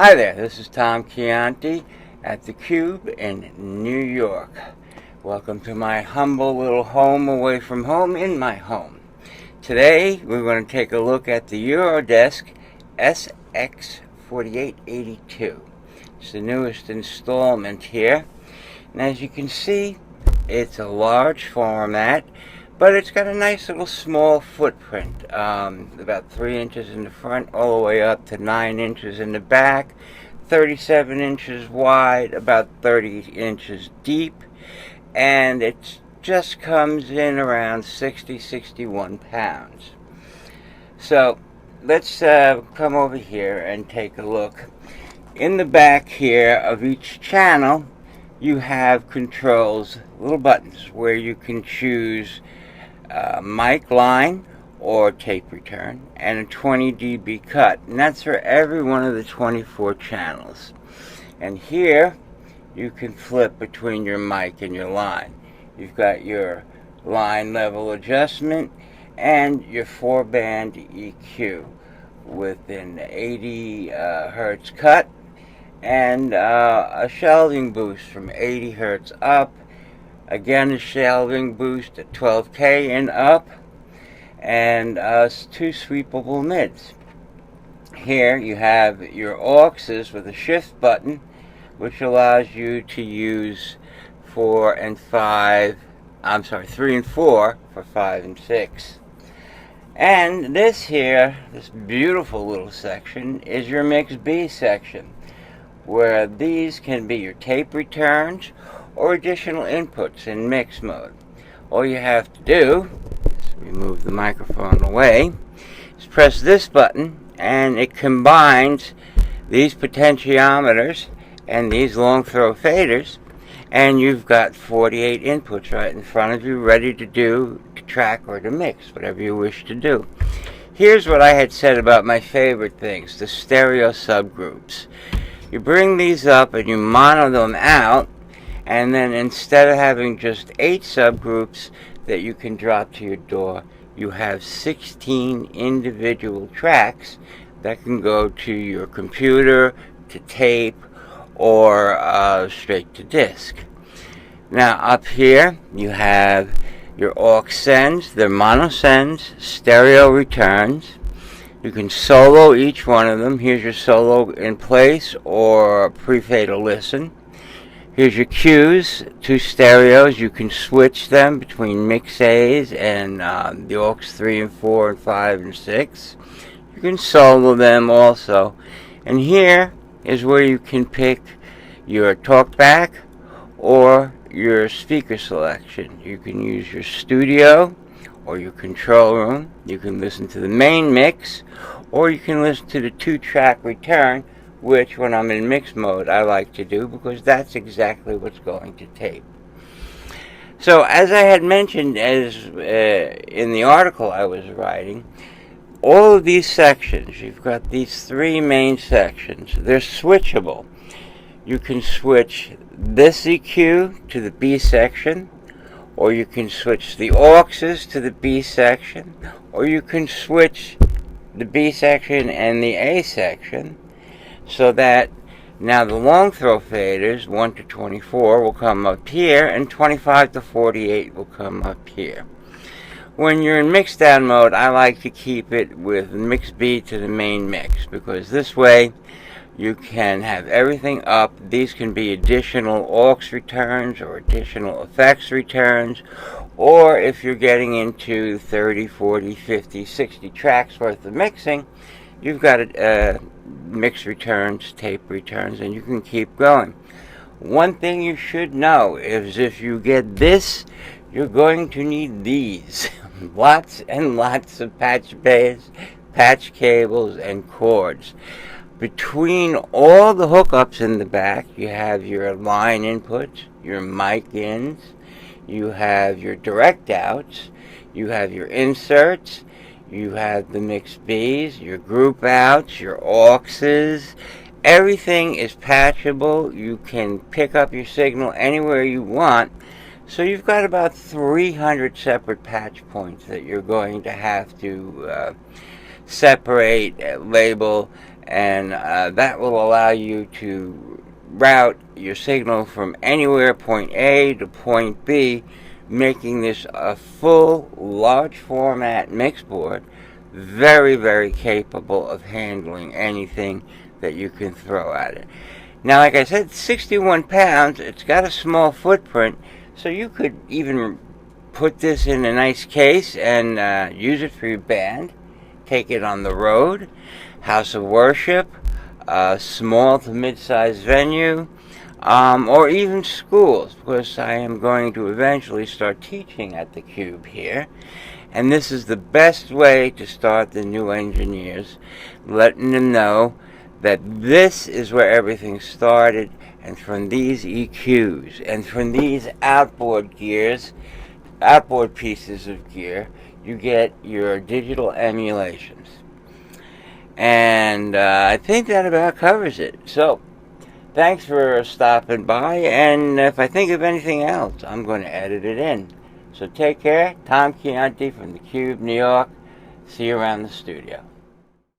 Hi there, this is Tom Chianti at the Cube in New York. Welcome to my humble little home away from home in my home. Today we're going to take a look at the Eurodesk SX4882. It's the newest installment here. And as you can see, it's a large format, but it's got a nice little small footprint, about 3 inches in the front all the way up to 9 inches in the back, 37 inches wide, about 30 inches deep, and it just comes in around 61 pounds. So let's come over here and take a look. In the back here of each channel you have controls, little buttons where you can choose mic line or tape return and a 20 dB cut, and that's for every one of the 24 channels. And here you can flip between your mic and your line. You've got your line level adjustment and your 4-band EQ with an 80 hertz cut and a shelving boost from 80 hertz up. Again, a shelving boost at 12K and up, and 2 sweepable mids. Here you have your auxes with a shift button, which allows you to use 3 and 4 for 5 and 6. And this here, this beautiful little section, is your mix B section, where these can be your tape returns or additional inputs in mix mode. All you have to do is remove the microphone away, is press this button, and it combines these potentiometers and these long throw faders, and you've got 48 inputs right in front of you, ready to do, to track or to mix, whatever you wish to do. Here's what I had said about my favorite things, the stereo subgroups. You bring these up and you mono them out, and then instead of having just 8 subgroups that you can drop to your door, you have 16 individual tracks that can go to your computer, to tape, or straight to disc. Now up here you have your aux sends, their mono sends, stereo returns. You can solo each one of them. Here's your solo in place or pre-fader listen. Here's your cues, 2 stereos. You can switch them between mix A's and the aux 3 and 4 and 5 and 6. You can solo them also. And here is where you can pick your talkback or your speaker selection. You can use your studio or your control room. You can listen to the main mix, or you can listen to the 2-track return, which when I'm in mix mode I like to do because that's exactly what's going to tape. So as I had mentioned in the article I was writing, all of these sections, you've got these 3 main sections, they're switchable. You can switch this EQ to the B section, or you can switch the auxes to the B section, or you can switch the B section and the A section, so that now the long throw faders 1 to 24 will come up here and 25 to 48 will come up here. When you're in mix down mode, I like to keep it with mix B to the main mix, because this way you can have everything up. These can be additional aux returns or additional effects returns, or if you're getting into 30, 40, 50, 60 tracks worth of mixing, you've got mix returns, tape returns, and you can keep going. One thing you should know is if you get this, you're going to need these. Lots and lots of patch bays, patch cables, and cords. Between all the hookups in the back, you have your line inputs, your mic ins, you have your direct outs, you have your inserts, you have the mix Bs, your group outs, your auxes. Everything is patchable. You can pick up your signal anywhere you want. So you've got about 300 separate patch points that you're going to have to separate, label, and that will allow you to route your signal from anywhere point A to point B, making this a full large format mix board, very, very capable of handling anything that you can throw at it. Now, like I said, 61 pounds, it's got a small footprint, so you could even put this in a nice case and use it for your band, take it on the road, house of worship, small to mid-sized venue, or even schools, because I am going to eventually start teaching at the Cube here. And this is the best way to start the new engineers, letting them know that this is where everything started, and from these EQs and from these outboard pieces of gear, you get your digital emulations. And I think that about covers it. So, thanks for stopping by, and if I think of anything else, I'm going to edit it in. So take care. Tom Chianti from the Cube, New York. See you around the studio.